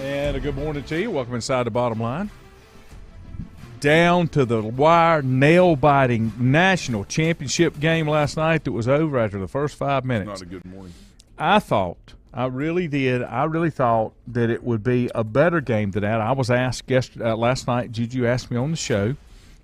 And a good morning to you. Welcome inside the Bottom Line. Down to the wire, nail-biting national championship game last night that was over after the first 5 minutes. Not a good morning. I really thought that it would be a better game than that. I was asked last night, Juju asked me on the show,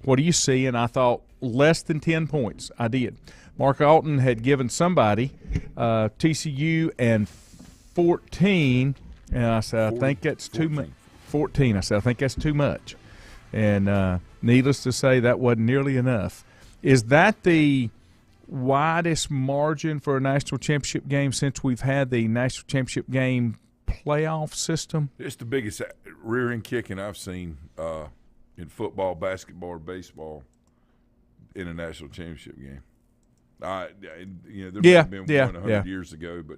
what do you see? And I thought less than 10 points. I did. Mark Alton had given somebody TCU and 14, and I said, I think that's too much. 14. I said, I think that's too much. And needless to say, that wasn't nearly enough. Is that the widest margin for a national championship game since we've had the national championship game playoff system? It's the biggest rear-end kicking I've seen in football, basketball, or baseball in a national championship game. There been one 100 years ago, but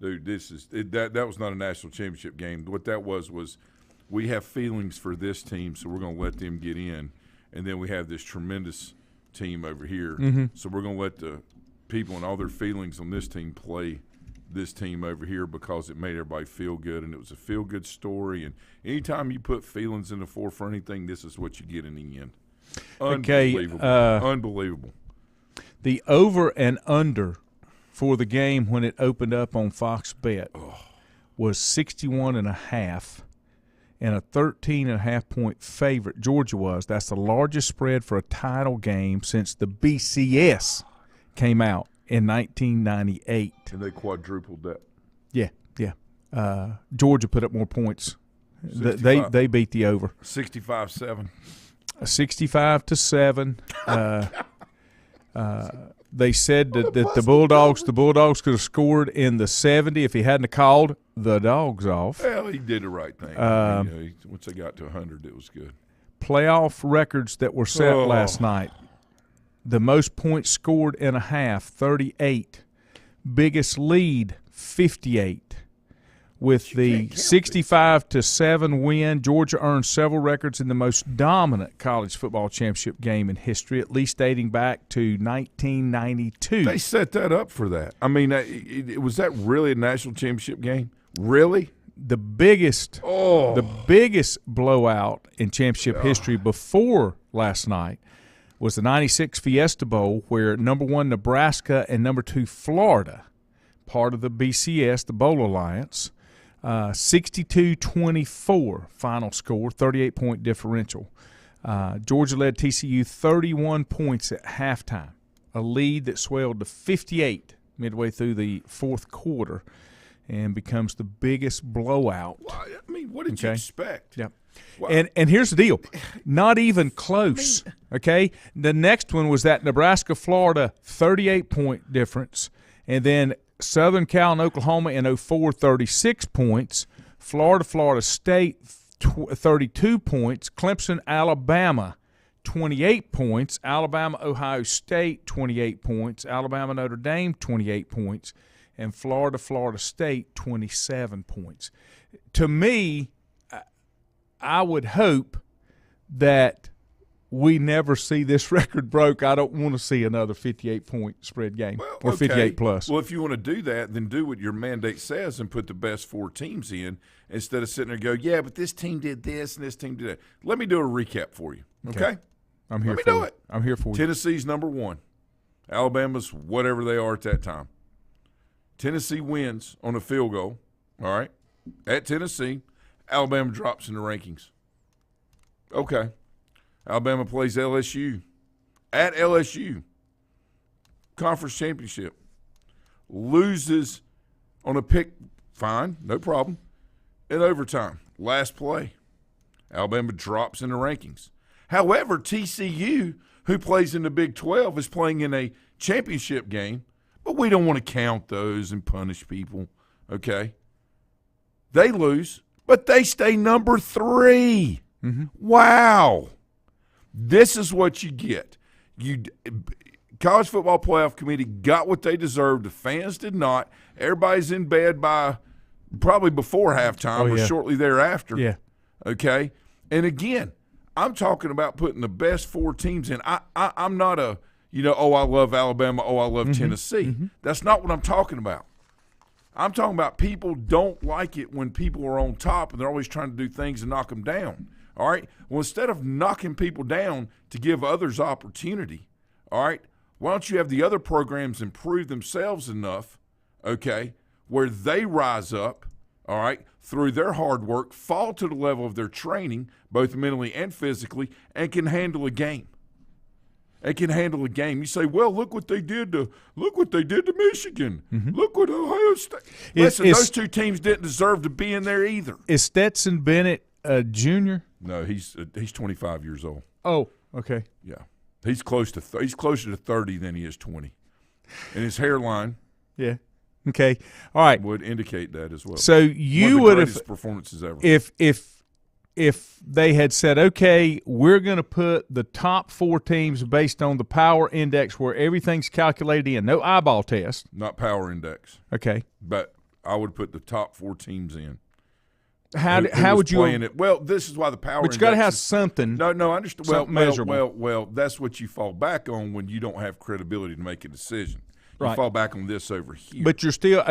dude, that was not a national championship game. What that was we have feelings for this team, so we're going to let them get in, and then we have this tremendous team over here, so we're going to let the people and all their feelings on this team play this team over here because it made everybody feel good, and it was a feel-good story. And anytime you put feelings in the forefront of anything, this is what you get in the end. Unbelievable. Unbelievable. The over and under for the game when it opened up on Fox Bet was 61.5. and a 13.5-point favorite Georgia was. That's the largest spread for a title game since the BCS came out in 1998. And they quadrupled that. Yeah. Georgia put up more points. They beat the over. 65-7. 65-7. They said that the Bulldogs could have scored in the 70 if he hadn't called the dogs off. Well, he did the right thing. Once they got to 100, it was good. Playoff records that were set last night. The most points scored in a half, 38. Biggest lead, 58. With the 65-7 win, Georgia earned several records in the most dominant college football championship game in history, at least dating back to 1992. They set that up for that. I mean, was that really a national championship game? Really? The biggest blowout in championship history before last night was the 96 Fiesta Bowl, where number 1 Nebraska and number 2 Florida, part of the BCS, the Bowl Alliance, 62-24 final score, 38-point differential. Georgia led TCU 31 points at halftime, a lead that swelled to 58 midway through the fourth quarter and becomes the biggest blowout. Well, I mean, what did you expect? Yeah. Well, and here's the deal. Not even close, okay? The next one was that Nebraska-Florida 38-point difference, and then Southern Cal and Oklahoma in 04, 36 points. Florida State, 32 points. Clemson, Alabama, 28 points. Alabama, Ohio State, 28 points. Alabama, Notre Dame, 28 points. And Florida State, 27 points. To me, I would hope that we never see this record broke. I don't want to see another 58-point spread game or 58 plus. Well, if you want to do that, then do what your mandate says and put the best 4 teams in instead of sitting there and go, yeah, but this team did this and this team did that. Let me do a recap for you, okay? I'm here Let me for do you. it. I'm here for you. Tennessee's number 1. Alabama's whatever they are at that time. Tennessee wins on a field goal, all right, at Tennessee. Alabama drops in the rankings. Okay. Alabama plays LSU at LSU. Conference championship. Loses on a pick. Fine, no problem. In overtime. Last play. Alabama drops in the rankings. However, TCU, who plays in the Big 12, is playing in a championship game, but we don't want to count those and punish people, okay? They lose, but they stay number 3. Mm-hmm. Wow. This is what you get. College Football Playoff Committee got what they deserved. The fans did not. Everybody's in bed by probably before halftime or shortly thereafter. Yeah. Okay? And again, I'm talking about putting the best 4 teams in. I'm not a, I love Alabama, I love Tennessee. Mm-hmm. That's not what I'm talking about. I'm talking about people don't like it when people are on top and they're always trying to do things and knock them down. All right? Well, instead of knocking people down to give others opportunity, all right, why don't you have the other programs improve themselves enough, okay, where they rise up, all right, through their hard work, fall to the level of their training, both mentally and physically, and can handle a game. They can handle a game. You say, well, look what they did to Michigan. Mm-hmm. Look what Ohio State. Listen, those two teams didn't deserve to be in there either. Is Stetson Bennett a junior? No, he's 25 years old. Oh, okay. Yeah, he's closer to 30 than he is 20, and his hairline. Yeah. Okay. All right. Would indicate that as well. So you would have performances ever. If they had said, okay, we're going to put the top 4 teams based on the power index where everything's calculated in, no eyeball test. Not power index. Okay. But I would put the top 4 teams in. How would you playing it? Well, this is why the power. But you got to have something. No, I understand. Measurable. Well, that's what you fall back on when you don't have credibility to make a decision. You right. fall back on this over here. But you're still.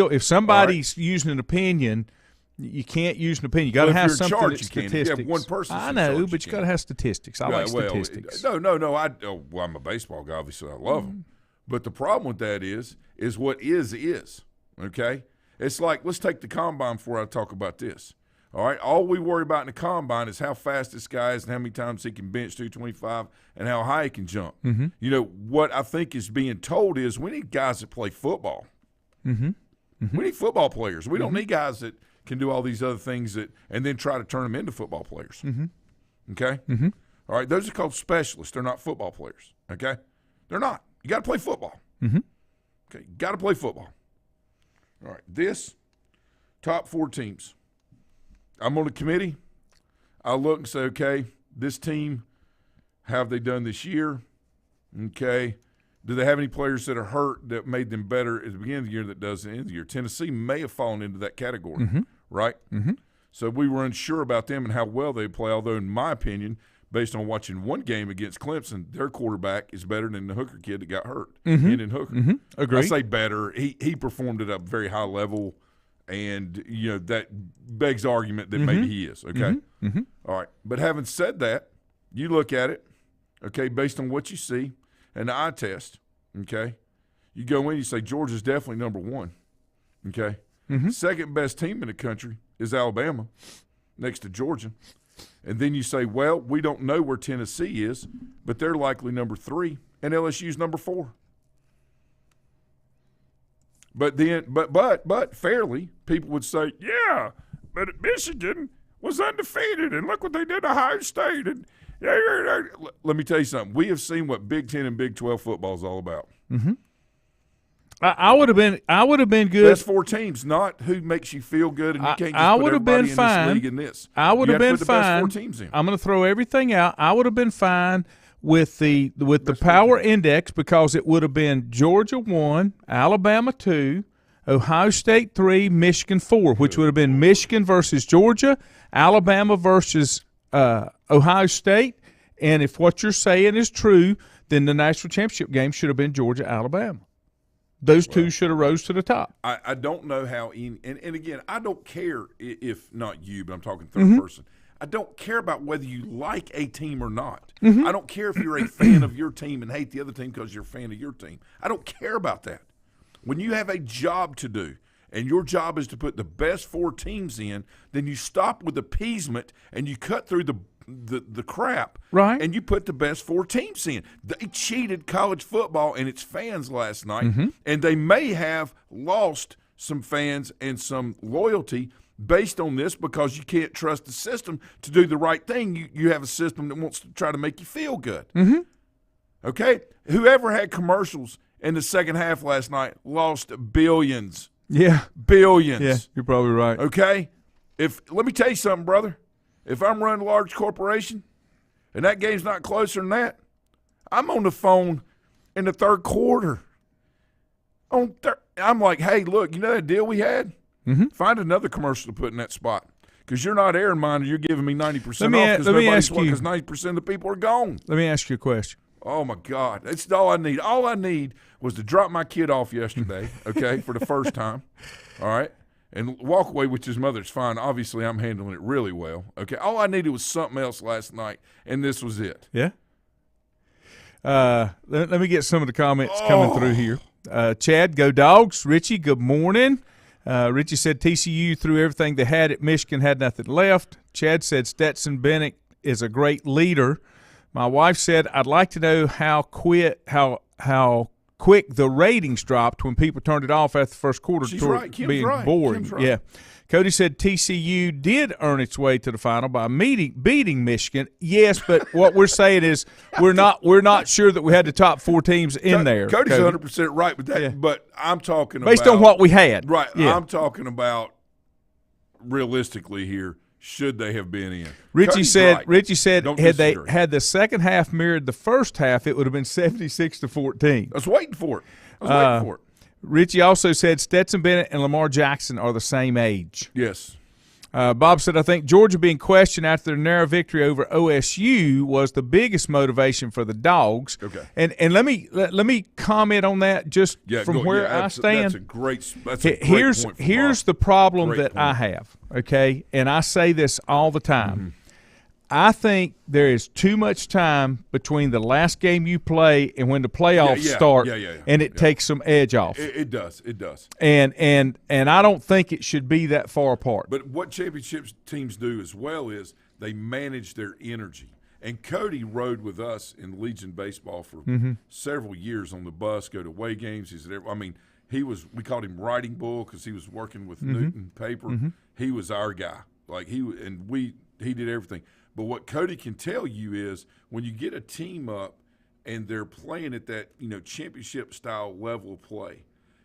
If somebody's using an opinion. You can't use an opinion. You got to have something. Statistics. You have one person. I know, but you got to have statistics. I like statistics. No. I'm a baseball guy. Obviously, I love them. But the problem with that is what is. Okay, it's like, let's take the combine before I talk about this. All right, all we worry about in the combine is how fast this guy is and how many times he can bench 225 and how high he can jump. Mm-hmm. You know what I think is being told is we need guys that play football. Mm-hmm. Mm-hmm. We need football players. We don't need guys that can do all these other things and then try to turn them into football players. Mm-hmm. Okay? Mm-hmm. All right, those are called specialists. They're not football players. Okay? They're not. You got to play football. Mm-hmm. Okay, you got to play football. All right, this top 4 teams. I'm on the committee. I look and say, okay, this team, how have they done this year? Okay. Do they have any players that are hurt that made them better at the beginning of the year that does at the end of the year? Tennessee may have fallen into that category, right? Mm-hmm. So we were unsure about them and how well they play, although in my opinion, based on watching one game against Clemson, their quarterback is better than the Hooker kid that got hurt, Hendon Hooker. Mm-hmm. Agree. I say better. He performed at a very high level, and that begs the argument that maybe he is, okay? Mm-hmm. Mm-hmm. All right. But having said that, you look at it, okay, based on what you see, and the eye test, okay, you go in, you say Georgia's definitely number 1, okay? Mm-hmm. Second best team in the country is Alabama next to Georgia. And then you say, well, we don't know where Tennessee is, but they're likely number 3, and LSU's number 4. But then, but fairly, people would say, yeah, but Michigan was undefeated, and look what they did to Ohio State, and let me tell you something. We have seen what Big 10 and Big 12 football is all about. Mm-hmm. I would have been good. Best 4 teams, not who makes you feel good, and you can't just put everybody in this league in this. I would have been the fine. Best 4 teams in. I'm going to throw everything out. I would have been fine with the power index because it would have been Georgia 1, Alabama 2, Ohio State 3, Michigan 4, which would have been Michigan versus Georgia, Alabama versus Ohio State, and if what you're saying is true, then the national championship game should have been Georgia-Alabama. Those two should have rose to the top. I don't know how – and again, I don't care if not you, but I'm talking third person. I don't care about whether you like a team or not. I don't care if you're a fan of your team and hate the other team because you're a fan of your team. I don't care about that. When you have a job to do and your job is to put the best 4 teams in, then you stop with appeasement and you cut through the crap, right? And you put the best 4 teams in. They cheated college football and its fans last night, and they may have lost some fans and some loyalty based on this because you can't trust the system to do the right thing. You have a system that wants to try to make you feel good. Mm-hmm. Okay? Whoever had commercials in the second half last night lost billions. Yeah. Billions. Yeah, you're probably right. Okay? Let me tell you something, brother. If I'm running a large corporation and that game's not closer than that, I'm on the phone in the third quarter. I'm like, hey, look, you know that deal we had? Mm-hmm. Find another commercial to put in that spot because you're not airing mine and you're giving me 90% off because 90% of the people are gone. Let me ask you a question. Oh, my God. That's all I need. All I need was to drop my kid off yesterday, okay, for the first time, all right, and walk away with his mother. It's fine. Obviously, I'm handling it really well, okay. All I needed was something else last night, and this was it. Yeah. Let me get some of the comments coming through here. Chad, go Dogs. Richie, good morning. Richie said TCU threw everything they had at Michigan, had nothing left. Chad said Stetson Bennett is a great leader. My wife said, I'd like to know how quick the ratings dropped when people turned it off after the first quarter. She's right. Kim's being right. boring. Kim's right. Yeah. Cody said TCU did earn its way to the final by beating Michigan. Yes, but what we're saying is we're not sure that we had the top 4 teams in there. Cody's 100% right with that, but I'm talking based about on what we had. Right. Yeah. I'm talking about realistically here. Should they have been in? Richie said Don't had they disagree. had the second half mirrored the first half, it would have been 76-14. I was waiting for it. Richie also said Stetson Bennett and Lamar Jackson are the same age. Yes. Bob said, I think Georgia being questioned after their narrow victory over OSU was the biggest motivation for the Dogs. Okay. And let me comment on that just from where I stand. That's a great point. Here's the problem Great that point. I have, okay? And I say this all the time. Mm-hmm. I think there is too much time between the last game you play and when the playoffs start, and it takes some edge off. It does. It does. And I don't think it should be that far apart. But what championship teams do as well is they manage their energy. And Cody rode with us in Legion baseball for several years on the bus, go to away games. We called him Riding Bull because he was working with Newton Paper. He was our guy. He did everything. But what Cody can tell you is when you get a team up and they're playing at that, championship style level of play,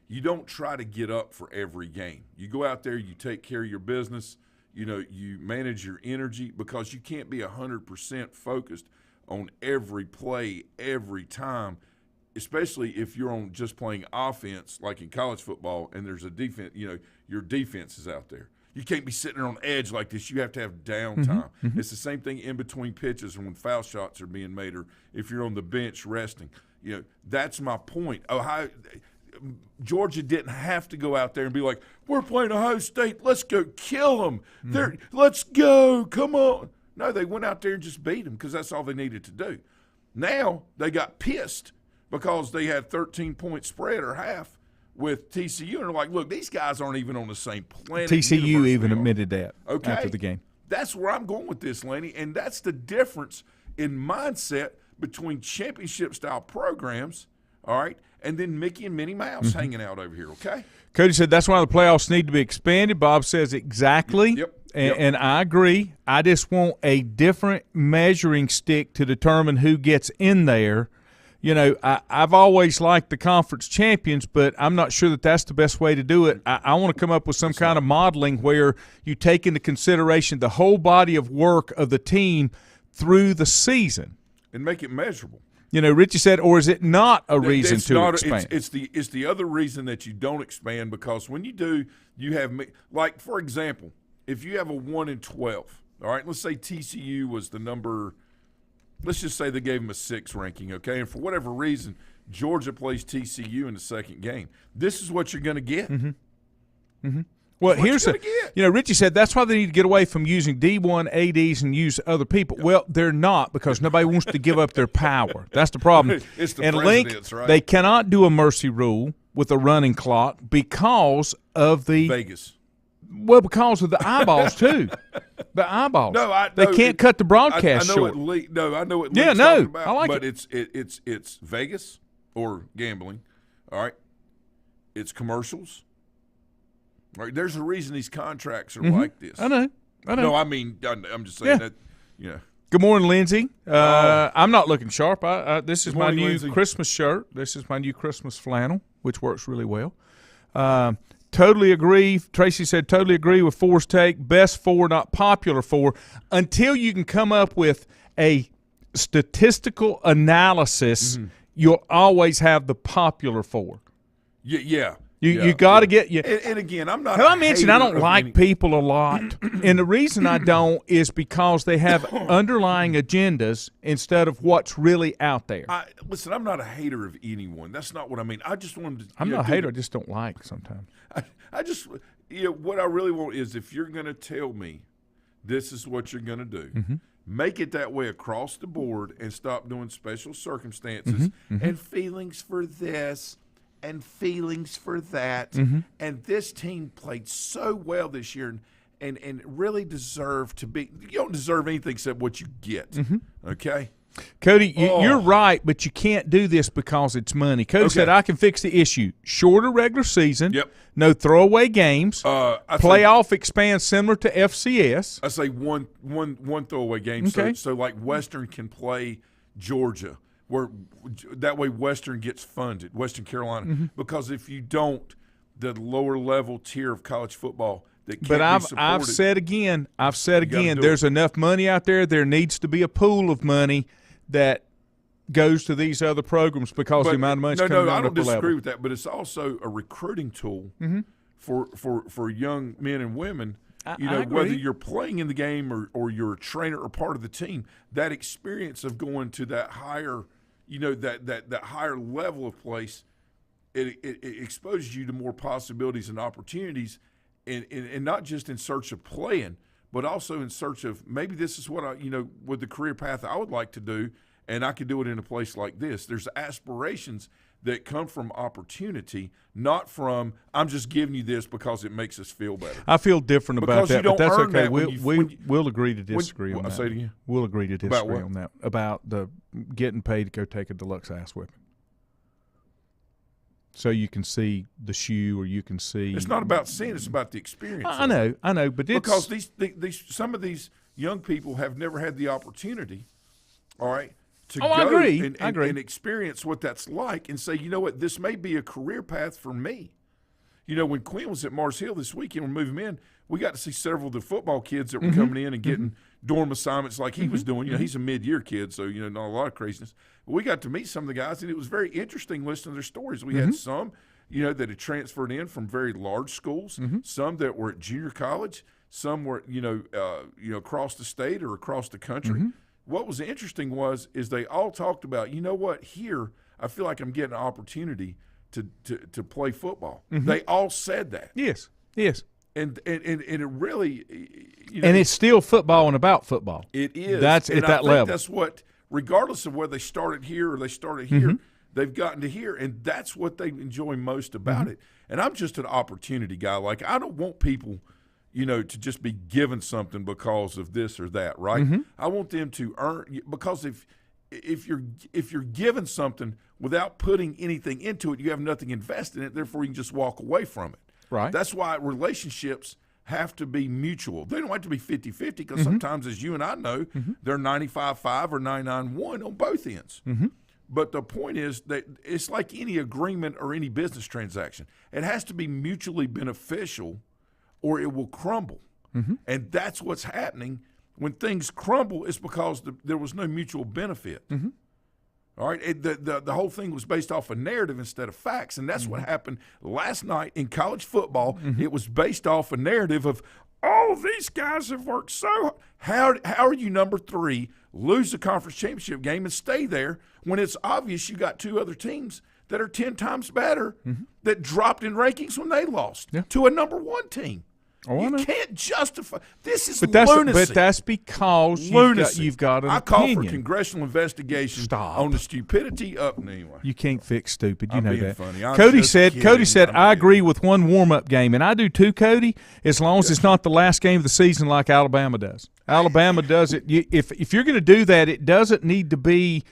you don't try to get up for every game. You go out there, you take care of your business, you manage your energy because you can't be 100% focused on every play every time, especially if you're on just playing offense like in college football and there's a defense, your defense is out there. You can't be sitting on edge like this. You have to have downtime. It's the same thing in between pitches or when foul shots are being made or if you're on the bench resting. That's my point. Georgia didn't have to go out there and be like, we're playing Ohio State. Let's go kill them. Let's go. Come on. No, they went out there and just beat them because that's all they needed to do. Now they got pissed because they had 13-point spread or half with TCU, and they're like, look, these guys aren't even on the same planet. TCU even admitted that after the game. That's where I'm going with this, Laney, and that's the difference in mindset between championship-style programs, all right, and then Mickey and Minnie Mouse hanging out over here, okay? Cody said that's why the playoffs need to be expanded. Bob says exactly. Yep. And I agree. I just want a different measuring stick to determine who gets in there. I've always liked the conference champions, but I'm not sure that that's the best way to do it. I want to come up with some kind of modeling where you take into consideration the whole body of work of the team through the season. And make it measurable. Richie said, or is it not a reason to expand? It's the other reason that you don't expand because when you do, you have – like, for example, if you have a 1-12, all right, let's say TCU was the number – let's just say they gave them a 6 ranking, okay? And for whatever reason, Georgia plays TCU in the second game. This is what you're going to get. Well, Richie said that's why they need to get away from using D1 ADs and use other people. Well, they're not because nobody wants to give up their power. That's the problem. It's the and presidents, Link, right? They cannot do a mercy rule with a running clock because of the Vegas. Well, because of the eyeballs too. The eyeballs. They can't cut the broadcast short. I know what Lee's talking about. I like but it. it's Vegas or gambling. All right, it's commercials. All right, there's a reason these contracts are like this. I know. No, I mean I'm just saying that. Good morning, Lindsay. I'm not looking sharp. This is my new Lindsay. Christmas shirt. This is my new Christmas flannel, which works really well. Totally agree. Tracy said totally agree with Four's take. Best 4, not popular 4. Until you can come up with a statistical analysis, you'll always have the popular 4. Yeah. You got to get you. And again, I'm not. Have I mentioned I don't like people a lot, and the reason I don't is because they have underlying agendas instead of what's really out there. Listen, I'm not a hater of anyone. That's not what I mean. I just wanted to. I'm not a hater. I just don't like sometimes. I just, what I really want is if you're going to tell me this is what you're going to do, make it that way across the board and stop doing special circumstances and feelings for this and feelings for that. And this team played so well this year and really deserved to be. You don't deserve anything except what you get, okay? Cody, you're right, but you can't do this because it's money. Cody said I can fix the issue. Shorter regular season, no throwaway games, playoff expands similar to FCS. I say one throwaway game, so like Western can play Georgia, where that way Western gets funded, Western Carolina, because if you don't, the lower level tier of college football that can't be supported. I've said again, there's enough money out there. There needs to be a pool of money that goes to these other programs because the amount of money coming down I don't disagree level. with that, but it's also a recruiting tool for young men and women. Whether you're playing in the game or you're a trainer or part of the team, that experience of going to that higher, that higher level of place, it exposes you to more possibilities and opportunities, and not just in search of playing, but also in search of maybe this is what with the career path I would like to do, and I could do it in a place like this. There's aspirations that come from opportunity, not from I'm just giving you this because it makes us feel better. I feel different about that, but that's okay. We'll agree to disagree on that. I'll say it again. We'll agree to disagree on that, about the getting paid to go take a deluxe ass whipping. So you can see the shoe, or you can see. It's not about seeing; it's about the experience. I know, but because these some of these young people have never had the opportunity, all right, to go I agree. And experience what that's like, and say, you know what, this may be a career path for me. When Quinn was at Mars Hill this weekend, we moved him in. We got to see several of the football kids that were coming in and getting dorm assignments like he was doing. He's a mid-year kid, so not a lot of craziness. But we got to meet some of the guys, and it was very interesting listening to their stories. We had some, that had transferred in from very large schools, some that were at junior college, some were, across the state or across the country. What was interesting is they all talked about, here I feel like I'm getting an opportunity to play football. They all said that. Yes. And it really, and it's still football and about football. It is. That's at that level. That's what, regardless of whether they started here or they started here, they've gotten to here, and that's what they enjoy most about it. And I'm just an opportunity guy. Like, I don't want people, to just be given something because of this or that, right? I want them to earn, because if you're given something without putting anything into it, you have nothing invested in it. Therefore, you can just walk away from it. Right. That's why relationships have to be mutual. They don't have to be 50-50 because sometimes, as you and I know, they're 95-5 or 99-1 on both ends. But the point is that it's like any agreement or any business transaction. It has to be mutually beneficial or it will crumble. And that's what's happening. When things crumble, it's because there was no mutual benefit. All right, the whole thing was based off a narrative instead of facts, and that's what happened last night in college football. It was based off a narrative of, these guys have worked so hard. How are you number 3, lose the conference championship game and stay there when it's obvious you got 2 other teams that are 10 times better that dropped in rankings when they lost to a number 1 team? You can't justify this. Is lunacy. But that's because you've got an I call opinion. for congressional investigation on the stupidity up. Anyway, you can't fix stupid. You I'm know being that. Funny. Cody said, I agree with one warm-up game, and I do too, Cody. As long as it's not the last game of the season like Alabama does. Alabama does it. If you're going to do that, it doesn't need to be.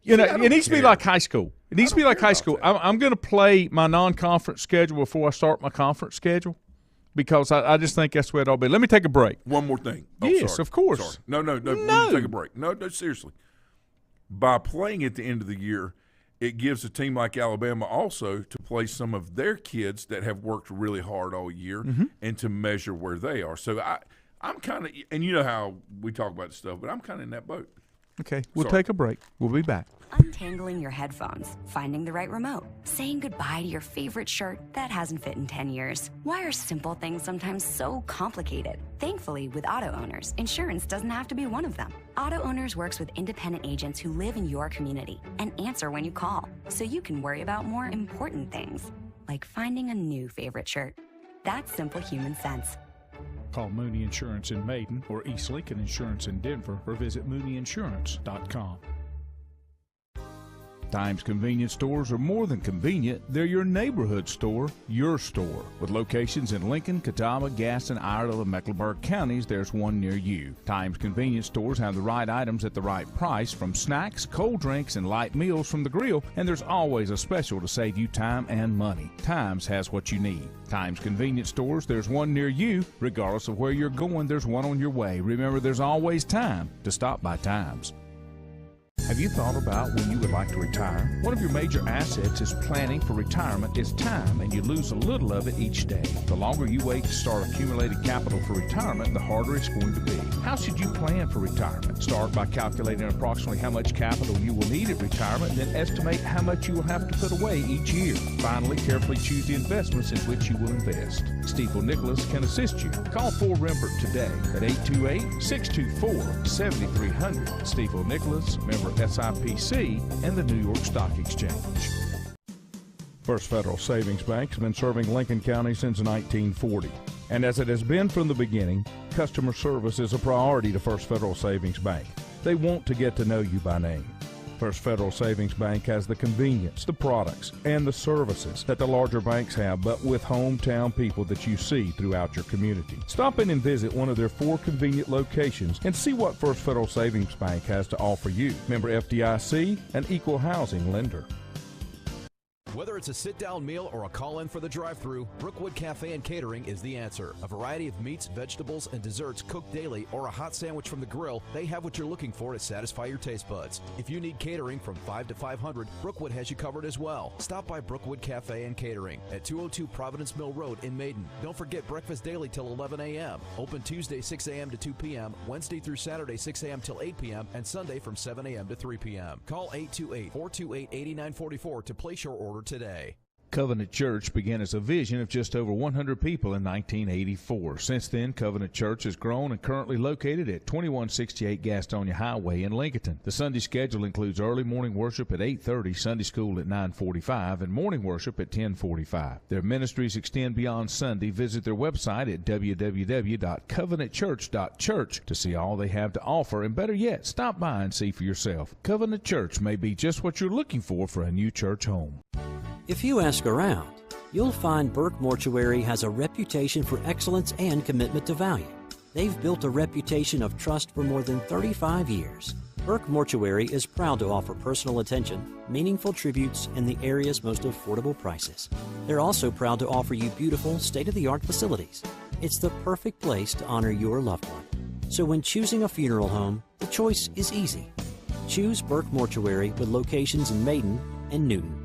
It needs to be like high school. It needs to be like high school. I'm going to play my non-conference schedule before I start my conference schedule. Because I just think that's where it all be. Let me take a break. One more thing. Yes, sorry. Of course. Sorry. No. We'll take a break. No, seriously. By playing at the end of the year, it gives a team like Alabama also to play some of their kids that have worked really hard all year and to measure where they are. So I'm kind of – and you know how we talk about this stuff, but I'm kind of in that boat. Okay, we'll Sorry. take a break. We'll be back. Untangling your headphones, finding the right remote, saying goodbye to your favorite shirt that hasn't fit in 10 years. Why are simple things sometimes so complicated? Thankfully, with auto owners, insurance doesn't have to be one of them. Auto Owners works with independent agents who live in your community and answer when you call, so you can worry about more important things, like finding a new favorite shirt. That's simple human sense. Call Mooney Insurance in Maiden or East Lincoln Insurance in Denver or visit mooneyinsurance.com. Times convenience stores are more than convenient. They're your neighborhood store, your store. With locations in Lincoln, Catawba, Gaston, Iredell, and Mecklenburg counties, there's one near you. Times convenience stores have the right items at the right price, from snacks, cold drinks, and light meals from the grill, and there's always a special to save you time and money. Times has what you need. Times convenience stores, there's one near you. Regardless of where you're going, there's one on your way. Remember, there's always time to stop by Times. Have you thought about when you would like to retire? One of your major assets is planning for retirement is time, and you lose a little of it each day. The longer you wait to start accumulating capital for retirement, the harder it's going to be. How should you plan for retirement? Start by calculating approximately how much capital you will need at retirement, then estimate how much you will have to put away each year. Finally, carefully choose the investments in which you will invest. Stifel Nicholas can assist you. Call Ford Rembert today at 828-624-7300. Stifel Nicholas, member SIPC, and the New York Stock Exchange. First Federal Savings Bank has been serving Lincoln County since 1940. And as it has been from the beginning, customer service is a priority to First Federal Savings Bank. They want to get to know you by name. First Federal Savings Bank has the convenience, the products, and the services that the larger banks have, but with hometown people that you see throughout your community. Stop in and visit one of their 4 convenient locations and see what First Federal Savings Bank has to offer you. Member FDIC, an equal housing lender. Whether it's a sit-down meal or a call-in for the drive-thru, Brookwood Cafe and Catering is the answer. A variety of meats, vegetables, and desserts cooked daily, or a hot sandwich from the grill, they have what you're looking for to satisfy your taste buds. If you need catering from 5 to 500, Brookwood has you covered as well. Stop by Brookwood Cafe and Catering at 202 Providence Mill Road in Maiden. Don't forget breakfast daily till 11 a.m. Open Tuesday 6 a.m. to 2 p.m., Wednesday through Saturday 6 a.m. till 8 p.m., and Sunday from 7 a.m. to 3 p.m. Call 828-428-8944 to place your order today. Covenant Church began as a vision of just over 100 people in 1984. Since then, Covenant Church has grown and currently located at 2168 Gastonia Highway in Lincoln. The Sunday schedule includes early morning worship at 8:30, Sunday school at 9:45, and morning worship at 10:45. Their ministries extend beyond Sunday. Visit their website at www.covenantchurch.church to see all they have to offer, and better yet, stop by and see for yourself. Covenant Church may be just what you're looking for a new church home. If you ask around, you'll find Burke Mortuary has a reputation for excellence and commitment to value. They've built a reputation of trust for more than 35 years. Burke Mortuary is proud to offer personal attention, meaningful tributes, and the area's most affordable prices. They're also proud to offer you beautiful, state-of-the-art facilities. It's the perfect place to honor your loved one. So when choosing a funeral home, the choice is easy. Choose Burke Mortuary with locations in Maiden and Newton.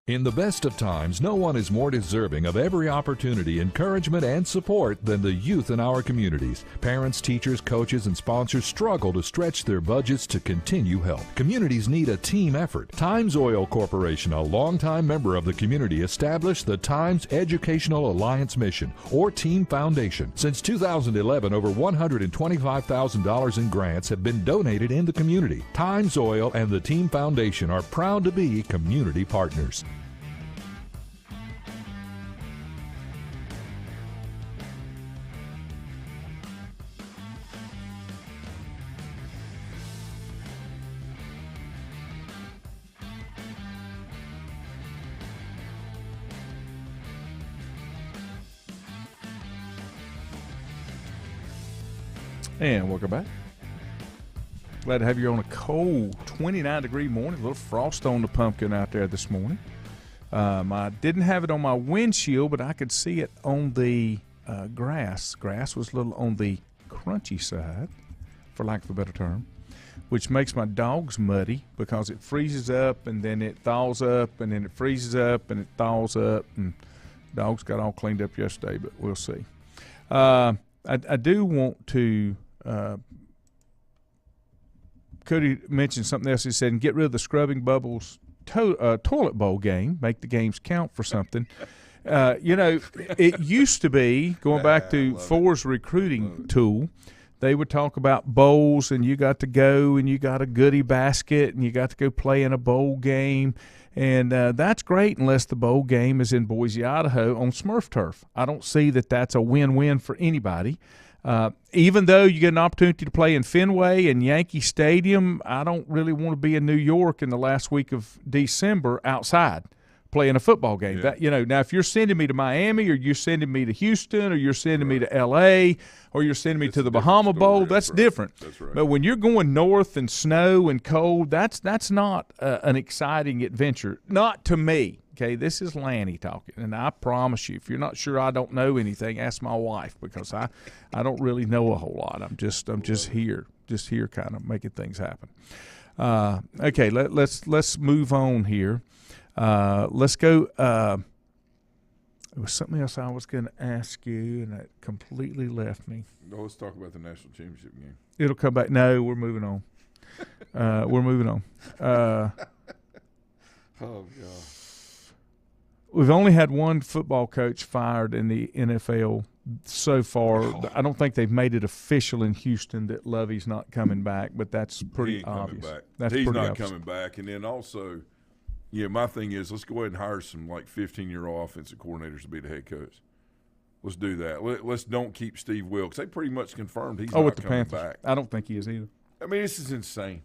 In the best of times, no one is more deserving of every opportunity, encouragement, and support than the youth in our communities. Parents, teachers, coaches, and sponsors struggle to stretch their budgets to continue help. Communities need a team effort. Times Oil Corporation, a longtime member of the community, established the Times Educational Alliance Mission, or Team Foundation. Since 2011, over $125,000 in grants have been donated in the community. Times Oil and the Team Foundation are proud to be community partners. And welcome back. Glad to have you on a cold 29-degree morning. A little frost on the pumpkin out there this morning. I didn't have it on my windshield, but I could see it on the grass. Grass was a little on the crunchy side, for lack of a better term, which makes my dogs muddy because it freezes up and then it thaws up and then it freezes up and it thaws up. And dogs got all cleaned up yesterday, but we'll see. I do want to Cody mentioned something else. He said, "Get rid of the scrubbing bubbles toilet bowl game. Make the games count for something." It used to be, going back to Ford's recruiting tool, they would talk about bowls, and you got to go, and you got a goodie basket, and you got to go play in a bowl game. And that's great unless the bowl game is in Boise, Idaho on Smurf turf. I don't see that that's a win-win for anybody. Even though you get an opportunity to play in Fenway and Yankee Stadium, I don't really want to be in New York in the last week of December outside playing a football game. Yeah. Now if you're sending me to Miami, or you're sending me to Houston, or you're sending me to L.A., or you're sending me to the Bahama Bowl, that's different. That's right. But when you're going north and snow and cold, that's not an exciting adventure. Not to me. Okay, this is Lanny talking, and I promise you, if you're not sure I don't know anything, ask my wife, because I don't really know a whole lot. I'm just here kind of making things happen. Okay, let's move on here. Let's go. There was something else I was going to ask you, and it completely left me. No, let's talk about the national championship game. It'll come back. No, we're moving on. We're moving on. Oh God. We've only had one football coach fired in the NFL so far. I don't think they've made it official in Houston that Lovey's not coming back, but that's pretty obvious. He's not coming back. And then also, my thing is, let's go ahead and hire some 15-year-old offensive coordinators to be the head coach. Let's do that. Let's don't keep Steve Wilkes. They pretty much confirmed he's not with the coming Panthers. back. I don't think he is either. I mean, this is insane.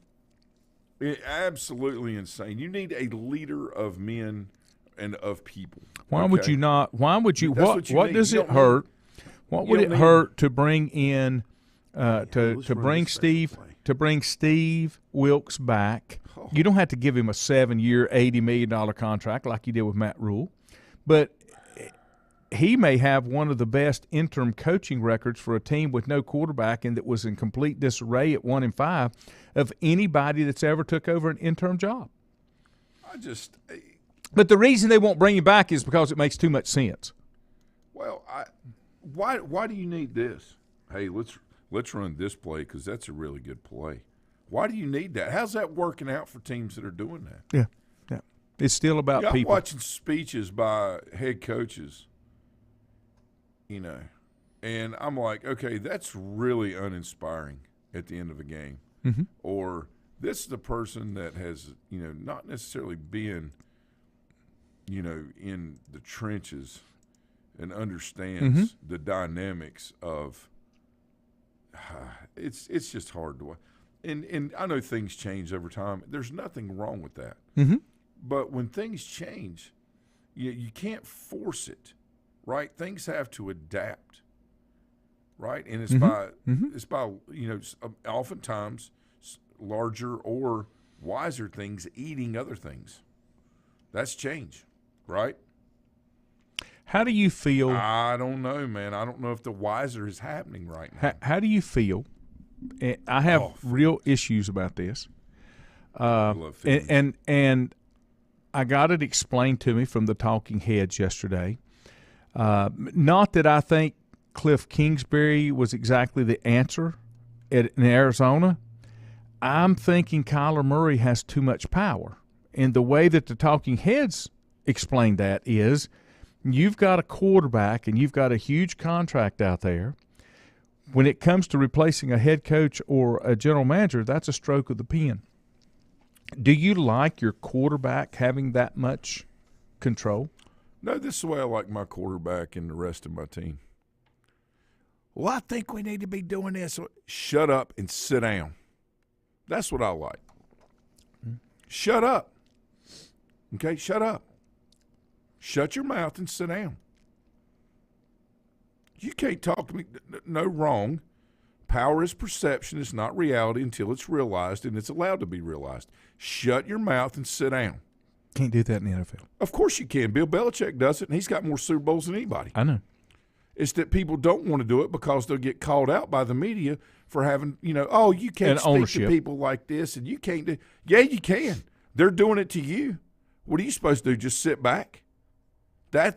Absolutely insane. You need a leader of men and of people. Why would you not? Why would you? What does it hurt? What would it hurt to bring in to bring Steve Wilkes back? You don't have to give him a 7-year, $80 million contract like you did with Matt Rule, but he may have one of the best interim coaching records for a team with no quarterback and that was in complete disarray at 1-5 of anybody that's ever took over an interim job. But the reason they won't bring you back is because it makes too much sense. Well, why do you need this? Hey, let's run this play because that's a really good play. Why do you need that? How's that working out for teams that are doing that? Yeah. It's still about people. I'm watching speeches by head coaches, and I'm like, okay, that's really uninspiring at the end of a game. Mm-hmm. Or this is the person that has, not necessarily been – in the trenches and understands the dynamics of it's just hard to and I know things change over time. There's nothing wrong with that. Mm-hmm. But when things change, you can't force it, right? Things have to adapt, right? And it's by oftentimes larger or wiser things eating other things. That's change. Right? How do you feel? I don't know, man. I don't know if the wiser is happening right now. How do you feel? I have real issues about this. And I got it explained to me from the talking heads yesterday. Not that I think Cliff Kingsbury was exactly the answer in Arizona. I'm thinking Kyler Murray has too much power. And the way that the talking heads explain that is you've got a quarterback and you've got a huge contract out there. When it comes to replacing a head coach or a general manager, that's a stroke of the pen. Do you like your quarterback having that much control? No, this is the way I like my quarterback and the rest of my team. Well, I think we need to be doing this. Shut up and sit down. That's what I like. Shut up. Okay, shut up. Shut your mouth and sit down. You can't talk to me. No, wrong. Power is perception. It's not reality until it's realized, and it's allowed to be realized. Shut your mouth and sit down. Can't do that in the NFL. Of course you can. Bill Belichick does it, and he's got more Super Bowls than anybody. I know. It's that people don't want to do it because they'll get called out by the media for having, you can't speak to people like this, and you can't do. Yeah, you can. They're doing it to you. What are you supposed to do? Just sit back?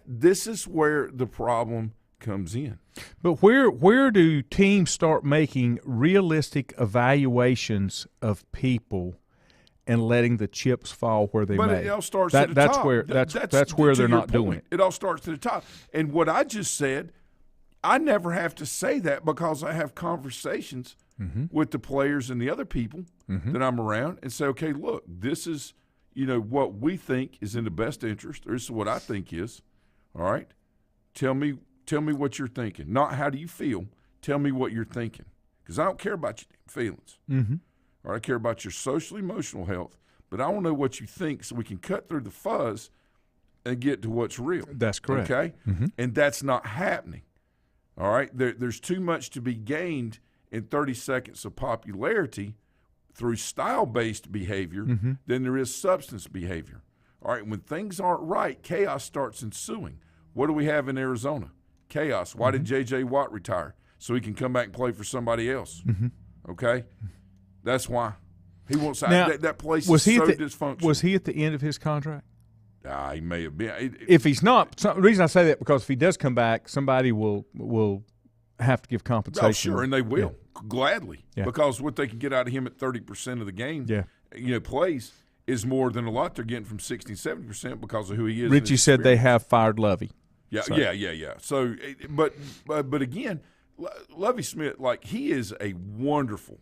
This is where the problem comes in. But where do teams start making realistic evaluations of people and letting the chips fall where they may? But it all starts at the that's top. Where that's where they're not doing it. It all starts at the top. And what I just said, I never have to say that because I have conversations with the players and the other people that I'm around and say, okay, look, this is what we think is in the best interest. Or this is what I think is. All right, tell me what you're thinking. Not how do you feel. Tell me what you're thinking, because I don't care about your feelings. Or I care about your social emotional health, but I want to know what you think so we can cut through the fuzz and get to what's real. That's correct. Okay, and that's not happening. All right, there's too much to be gained in 30 seconds of popularity through style-based behavior than there is substance behavior. All right, when things aren't right, chaos starts ensuing. What do we have in Arizona? Chaos. Why did J.J. Watt retire? So he can come back and play for somebody else. Okay? That's why. He wants that place is so dysfunctional. Was he at the end of his contract? He may have been. If he's not, the reason I say that because if he does come back, somebody will have to give compensation. Oh, sure, and they will gladly Yeah. because what they can get out of him at 30% of the game, plays is more than a lot they're getting from 60, 70% because of who he is. Richie said they have fired Lovey. Yeah. So, but again, Lovie Smith, like he is a wonderful.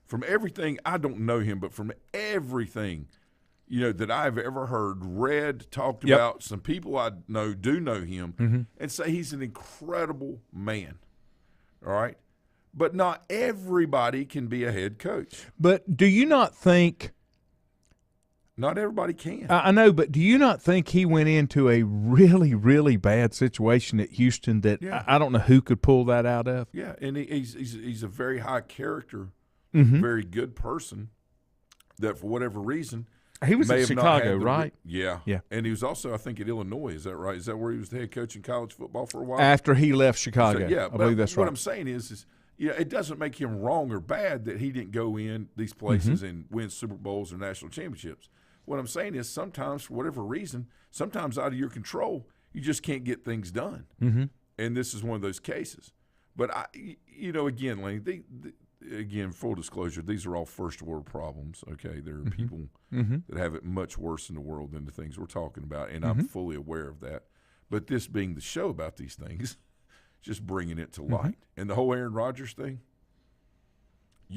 From everything, I don't know him, but from everything, that I've ever heard, read, talked about, some people I know do know him, and say he's an incredible man. All right, but not everybody can be a head coach. But do you not think? Not everybody can. I know, but do you not think he went into a really, really bad situation at Houston that I don't know who could pull that out of? Yeah, and he's a very high character, very good person that for whatever reason he was may at have not Chicago, had the, right? Yeah, and he was also I think at Illinois. Is that right? Is that where he was the head coach in college football for a while? After he left Chicago, So, I believe that's right. What I'm saying is it doesn't make him wrong or bad that he didn't go in these places and win Super Bowls or national championships. What I'm saying is sometimes, for whatever reason, sometimes out of your control, you just can't get things done. And this is one of those cases. But, again, Lane, again, full disclosure, these are all first world problems, okay? There are people that have it much worse in the world than the things we're talking about, and I'm fully aware of that. But this being the show about these things, just bringing it to light. And the whole Aaron Rodgers thing,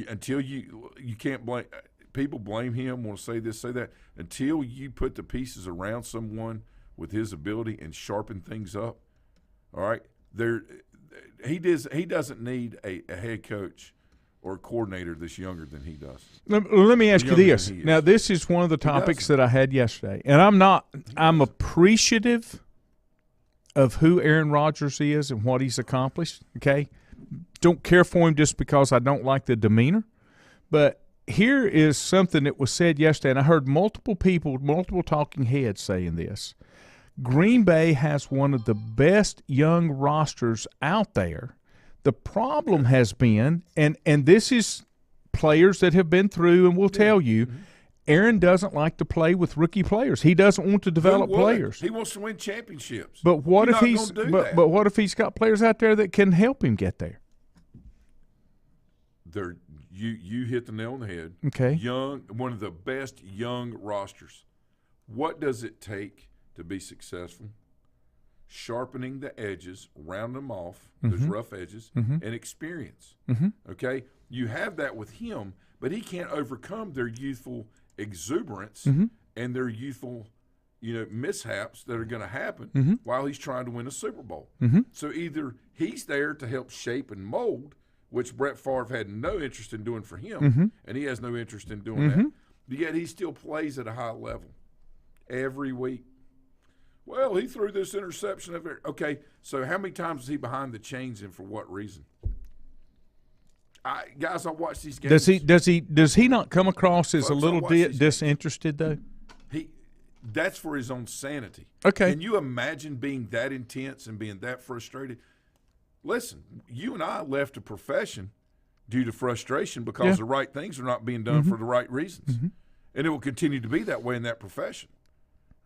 until you can't blame – people blame him, want to say this, say that. Until you put the pieces around someone with his ability and sharpen things up, all right, he doesn't need a head coach or a coordinator that's younger than he does. Let me ask you this. Now, this is one of the topics that I had yesterday, and I'm appreciative of who Aaron Rodgers is and what he's accomplished, okay? Don't care for him just because I don't like the demeanor, but here is something that was said yesterday, and I heard multiple talking heads saying this. Green Bay has one of the best young rosters out there. The problem has been, and this is players that have been through and will tell you, Aaron doesn't like to play with rookie players. He doesn't want to develop players. He wants to win championships. But what if what if he's got players out there that can help him get there? You hit the nail on the head. Okay. One of the best young rosters. What does it take to be successful? Sharpening the edges, round them off, those rough edges, and experience. Okay? You have that with him, but he can't overcome their youthful exuberance and their youthful mishaps that are going to happen while he's trying to win a Super Bowl. So either he's there to help shape and mold, which Brett Favre had no interest in doing for him, and he has no interest in doing that. But yet he still plays at a high level every week. Well, he threw this interception over there. Okay, so how many times is he behind the chains and for what reason? Guys, I watch these games. Does he not come across as a little disinterested though? That's for his own sanity. Okay. Can you imagine being that intense and being that frustrated? Listen, you and I left a profession due to frustration because the right things are not being done for the right reasons. And it will continue to be that way in that profession.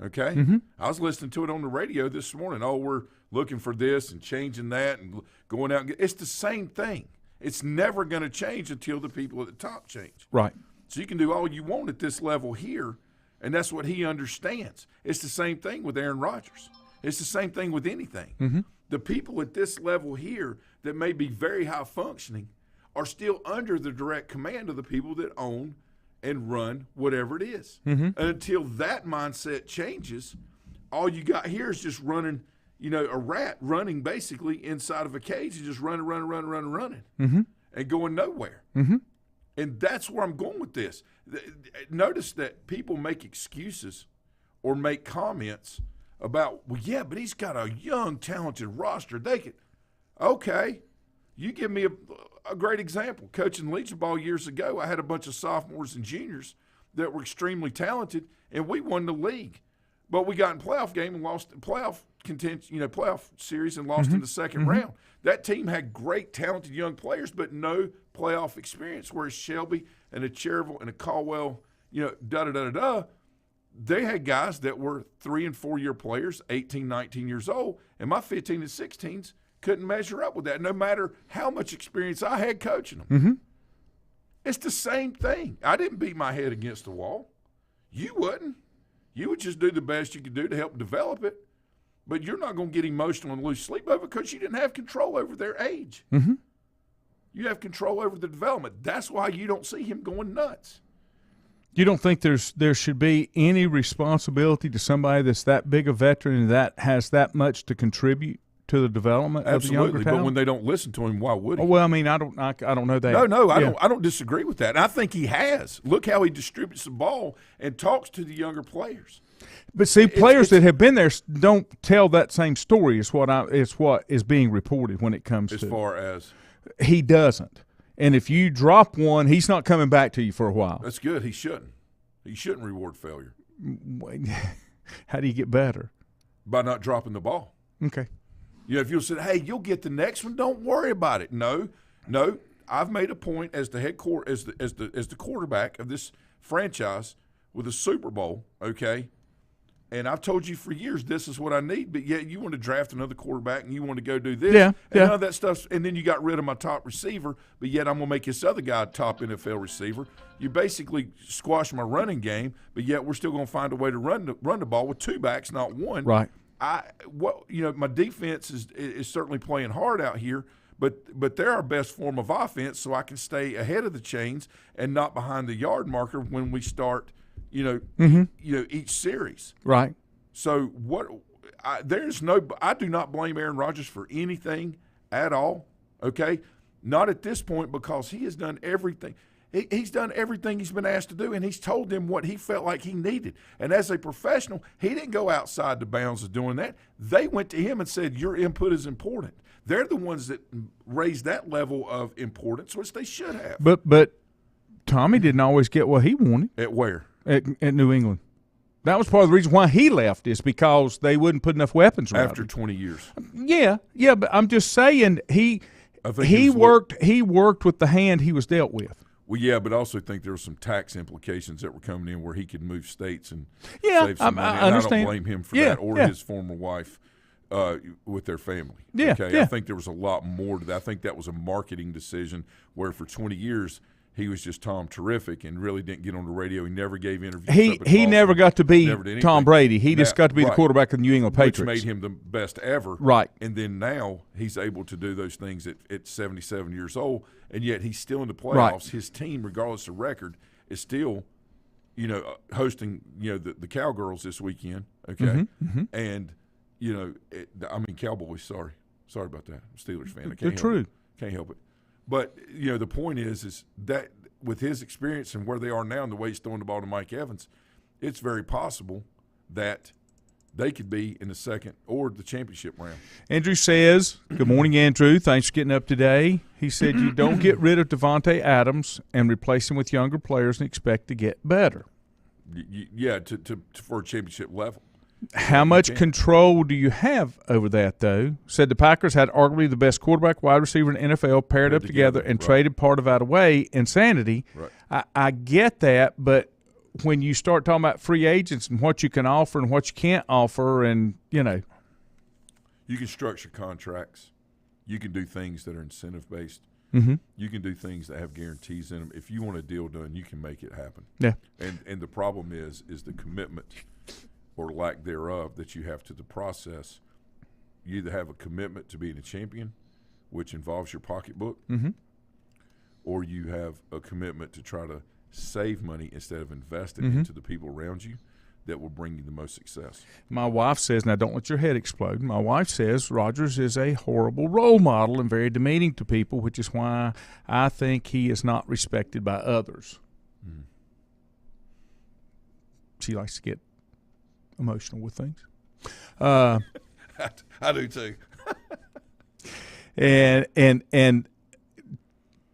Okay? I was listening to it on the radio this morning. Oh, we're looking for this and changing that and going out. It's the same thing. It's never going to change until the people at the top change. Right. So you can do all you want at this level here, and that's what he understands. It's the same thing with Aaron Rodgers. It's the same thing with anything. The people at this level here that may be very high functioning are still under the direct command of the people that own and run whatever it is. And until that mindset changes, all you got here is just running, a rat running basically inside of a cage and just running, and going nowhere. And that's where I'm going with this. Notice that people make excuses or make comments about, well, yeah, but he's got a young, talented roster. They could, okay, you give me a great example. Coaching Legion Ball years ago, I had a bunch of sophomores and juniors that were extremely talented, and we won the league. But we got in playoff game and lost playoff contention, playoff series and lost in the second round. That team had great, talented young players, but no playoff experience. Whereas Shelby and a Cherville and a Caldwell, they had guys that were 3- and 4-year players, 18, 19 years old, and my 15 and 16s couldn't measure up with that, no matter how much experience I had coaching them. It's the same thing. I didn't beat my head against the wall. You wouldn't. You would just do the best you could do to help develop it. But you're not going to get emotional and lose sleep over it because you didn't have control over their age. You have control over the development. That's why you don't see him going nuts. You don't think there should be any responsibility to somebody that's that big a veteran and that has that much to contribute to the development of the younger talent? But when they don't listen to him, why would he? Well, I mean, I don't know that. No, I don't disagree with that. And I think he has. Look how he distributes the ball and talks to the younger players. But see, players that have been there don't tell that same story. Is what is being reported when it comes to as far as he doesn't. And if you drop one, he's not coming back to you for a while. That's good. He shouldn't. He shouldn't reward failure. How do you get better? By not dropping the ball. Okay. If you'll say, hey, you'll get the next one, don't worry about it. No. I've made a point as the as the quarterback of this franchise with a Super Bowl, okay? And I've told you for years this is what I need, but yet you want to draft another quarterback and you want to go do this. And none of that stuff. And then you got rid of my top receiver, but yet I'm going to make this other guy a top NFL receiver. You basically squash my running game, but yet we're still going to find a way to run the ball with two backs, not one. Right. My defense is certainly playing hard out here, but they're our best form of offense, so I can stay ahead of the chains and not behind the yard marker when we start – each series. Right. So I do not blame Aaron Rodgers for anything at all, okay? Not at this point because he has done everything. He's done everything he's been asked to do, and he's told them what he felt like he needed. And as a professional, he didn't go outside the bounds of doing that. They went to him and said, your input is important. They're the ones that raised that level of importance, which they should have. But Tommy didn't always get what he wanted. At where? At New England. That was part of the reason why he left, is because they wouldn't put enough weapons around after him. 20 years. Yeah, but I'm just saying he worked with the hand he was dealt with. Well, yeah, but I also think there were some tax implications that were coming in where he could move states and save some money. I understand. I don't blame him for that or his former wife with their family. Yeah, okay? I think there was a lot more to that. I think that was a marketing decision where for 20 years – he was just Tom Terrific and really didn't get on the radio. He never gave interviews. He never got to be Tom Brady. He just got to be the quarterback of the New England Patriots. Which made him the best ever. Right. And then now he's able to do those things at 77 years old, and yet he's still in the playoffs. Right. His team, regardless of record, is still, hosting, the Cowgirls this weekend, okay? And, Cowboys, sorry about that. I'm a Steelers fan. They're true. Can't help it. But, the point is that with his experience and where they are now and the way he's throwing the ball to Mike Evans, it's very possible that they could be in the second or the championship round. Andrew says, good morning, Andrew. Thanks for getting up today. He said you don't get rid of Devontae Adams and replace him with younger players and expect to get better. Yeah, for a championship level. How much control do you have over that, though? Said the Packers had arguably the best quarterback, wide receiver in the NFL paired up together and traded part of that away. Insanity. Right. I get that, but when you start talking about free agents and what you can offer and what you can't offer, and you can structure contracts. You can do things that are incentive based. Mm-hmm. You can do things that have guarantees in them. If you want a deal done, you can make it happen. Yeah. And the problem is the commitment or lack thereof that you have to the process. You either have a commitment to being a champion, which involves your pocketbook, mm-hmm. or you have a commitment to try to save money instead of investing mm-hmm. into the people around you that will bring you the most success. My wife says, now don't let your head explode, my wife says Rodgers is a horrible role model and very demeaning to people, which is why I think he is not respected by others. Mm. She likes to get emotional with things. I do too. and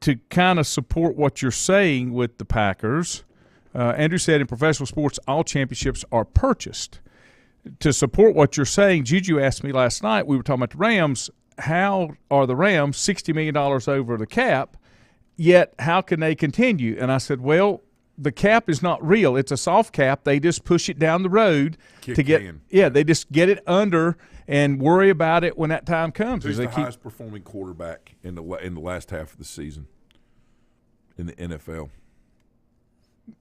to kind of support what you're saying with the Packers, Andrew said in professional sports, all championships are purchased. To support what you're saying, Juju asked me last night, we were talking about the Rams, how are the Rams $60 million over the cap, yet how can they continue? And I said, well, the cap is not real. It's a soft cap. They just push it down the road to get – yeah, they just get it under and worry about it when that time comes. Who's the highest performing quarterback in the last half of the season in the NFL?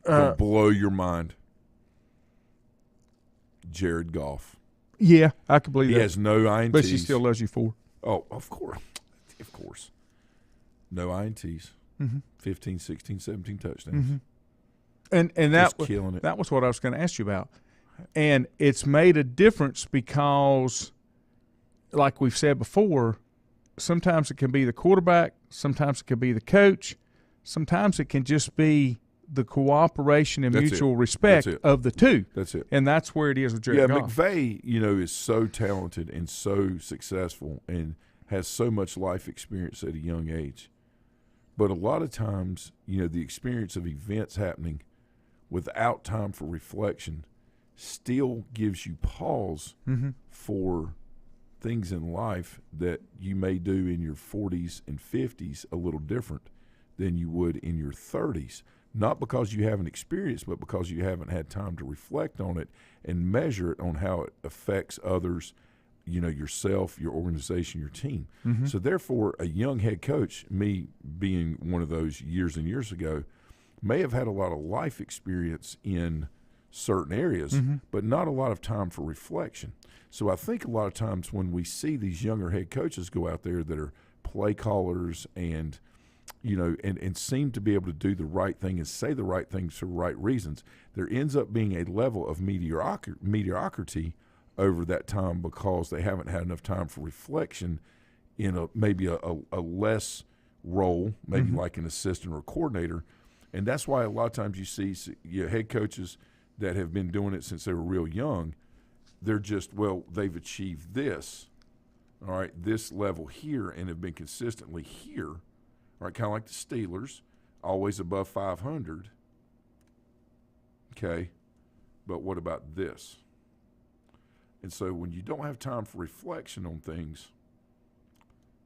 It'll blow your mind. Jared Goff. Yeah, I can believe that. He has no INTs. But she still loves you for. Oh, of course. Of course. No INTs. Mm-hmm. 15, 16, 17 touchdowns. Mm-hmm. And that was, killing it. That was what I was going to ask you about. And it's made a difference because, like we've said before, sometimes it can be the quarterback, sometimes it can be the coach, sometimes it can just be the cooperation and mutual respect of the two. That's it. And that's where it is with Jared Goff. McVay, is so talented and so successful and has so much life experience at a young age. But a lot of times, the experience of events happening without time for reflection still gives you pause mm-hmm. for things in life that you may do in your 40s and 50s a little different than you would in your 30s. Not because you haven't experienced, but because you haven't had time to reflect on it and measure it on how it affects others, yourself, your organization, your team. Mm-hmm. So therefore, a young head coach, me being one of those years and years ago, may have had a lot of life experience in certain areas, mm-hmm. but not a lot of time for reflection. So I think a lot of times when we see these younger head coaches go out there that are play callers and and seem to be able to do the right thing and say the right things for the right reasons, there ends up being a level of mediocrity over that time because they haven't had enough time for reflection in maybe a less role, maybe mm-hmm. like an assistant or coordinator. And that's why a lot of times you see head coaches that have been doing it since they were real young, they're just, they've achieved this, all right, this level here and have been consistently here, all right, kind of like the Steelers, always above 500. Okay, but what about this? And so when you don't have time for reflection on things,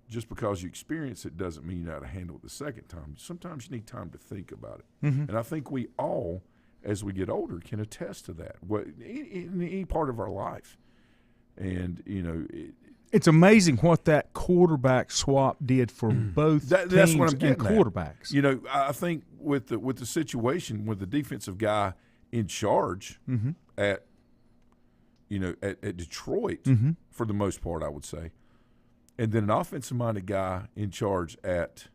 just because you experience it doesn't mean you know how to handle it the second time. Sometimes you need time to think about it. Mm-hmm. And I think we all, as we get older, can attest to that in any part of our life. And, it's amazing what that quarterback swap did for both teams that's what I'm getting and quarterbacks. I think with the situation with the defensive guy in charge mm-hmm. at Detroit, mm-hmm. for the most part, I would say, and then an offensive-minded guy in charge at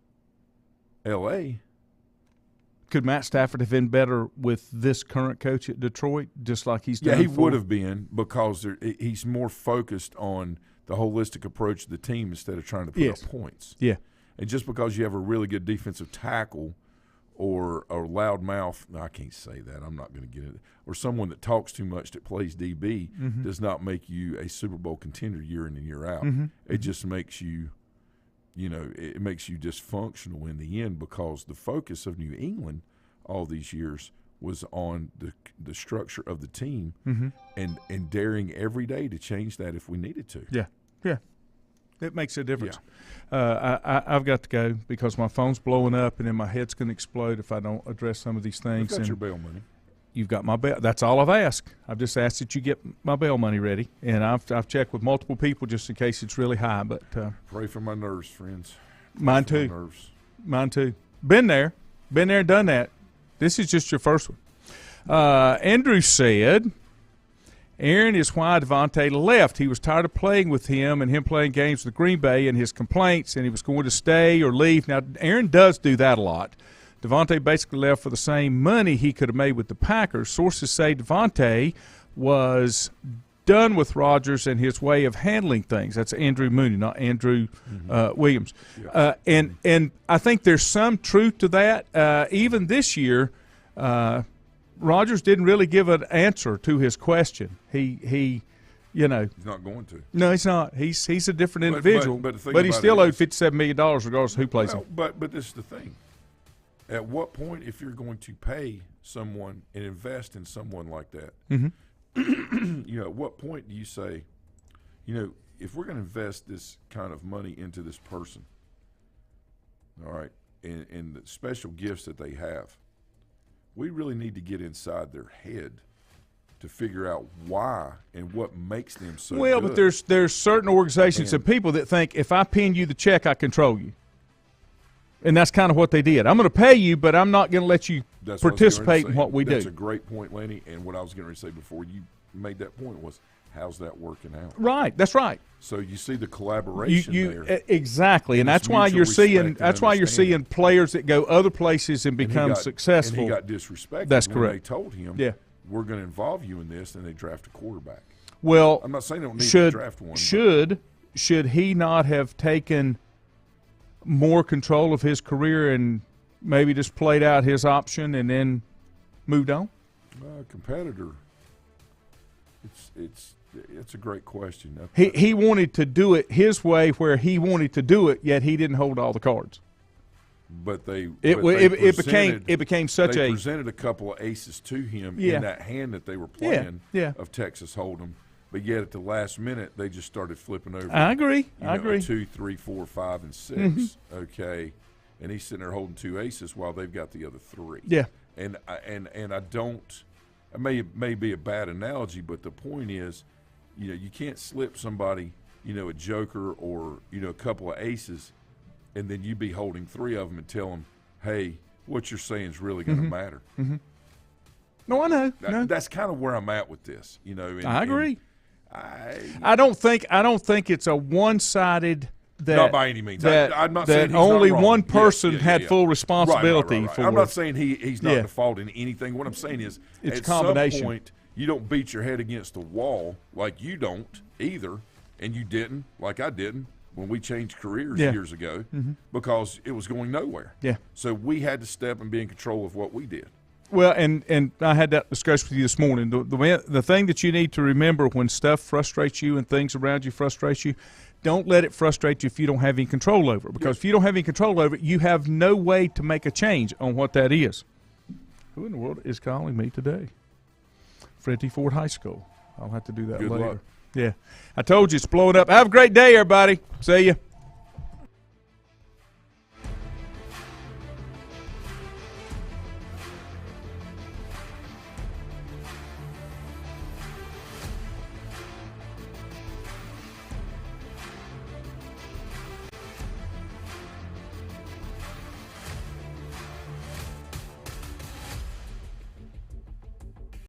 L.A. Could Matt Stafford have been better with this current coach at Detroit, just like he's done? Yeah, he would have been because he's more focused on the holistic approach of the team instead of trying to put up points. Yeah. And just because you have a really good defensive tackle or a loud mouth, no, I can't say that. I'm not going to get it. Or someone that talks too much that plays DB mm-hmm. does not make you a Super Bowl contender year in and year out. Mm-hmm. It just makes you, it makes you dysfunctional in the end because the focus of New England all these years was on the structure of the team mm-hmm. and daring every day to change that if we needed to. Yeah, yeah. It makes a difference. Yeah. I've got to go because my phone's blowing up and then my head's going to explode if I don't address some of these things. We've got your bail money. you've got my bail. That's all I've asked. I've just asked that you get my bail money ready, and I've checked with multiple people just in case it's really high. But pray for my nerves, friends. Mine Pray too. for my nerves. Mine too. Been there and done that. This is just your first one. Andrew said, Aaron is why Devontae left. He was tired of playing with him and him playing games with Green Bay and his complaints, and he was going to stay or leave. Now, Aaron does do that a lot. Devontae basically left for the same money he could have made with the Packers. Sources say Devontae was done with Rodgers and his way of handling things. That's Andrew Mooney, not Andrew Williams. Yeah. And I think there's some truth to that. Even this year, Rodgers didn't really give an answer to his question. He you know. He's not going to. No, he's not. He's a different individual. But he still owed $57 million regardless of who plays him. But this is the thing. At what point, if you're going to pay someone and invest in someone like that, at what point do you say, if we're going to invest this kind of money into this person, all right, and the special gifts that they have, we really need to get inside their head to figure out why and what makes them so well, good. but there's certain organizations and people that think if I pin you the check, I control you. And that's kind of what they did. I'm going to pay you, but I'm not going to let you participate in what we do. That's a great point, Lanny. And what I was going to say before you made that point was, how's that working out? Right. That's right. So you see the collaboration there. Exactly, and that's why you're seeing players that go other places and become successful. And he got disrespected. That's when correct. They told him, we're going to involve you in this, and they draft a quarterback. Well, I'm not saying they don't need to draft one. Should he not have taken more control of his career and maybe just played out his option and then moved on? Competitor. It's a great question. He wanted to do it his way, where he wanted to do it, yet he didn't hold all the cards. But they became such they a presented a couple of aces to him in that hand that they were playing of Texas Hold'em. But yet at the last minute they just started flipping over. I agree. I agree. 2, 3, 4, 5, and 6. Okay, and he's sitting there holding 2 aces while they've got the other 3. Yeah. And I don't. It may be a bad analogy, but the point is, you can't slip somebody, a joker or a couple of aces, and then you be holding 3 of them and tell them, hey, what you're saying is really going to matter. No, I know. That's kind of where I'm at with this. I agree. I don't think it's a one-sided. Not by any means. I'm not saying he's only not wrong. one person had full responsibility right. for. I'm not saying he's not at fault in anything. What I'm saying is, it's at a combination. some point, you don't beat your head against the wall like you don't either, and you didn't like I didn't when we changed careers years ago because it was going nowhere. Yeah. So we had to step and be in control of what we did. Well, and I had that discussion with you this morning. The thing that you need to remember when stuff frustrates you and things around you frustrate you, don't let it frustrate you if you don't have any control over it. Because if you don't have any control over it, you have no way to make a change on what that is. Who in the world is calling me today? Freddie Ford High School. I'll have to do that Good later. luck. Yeah. I told you it's blowing up. Have a great day, everybody. See you.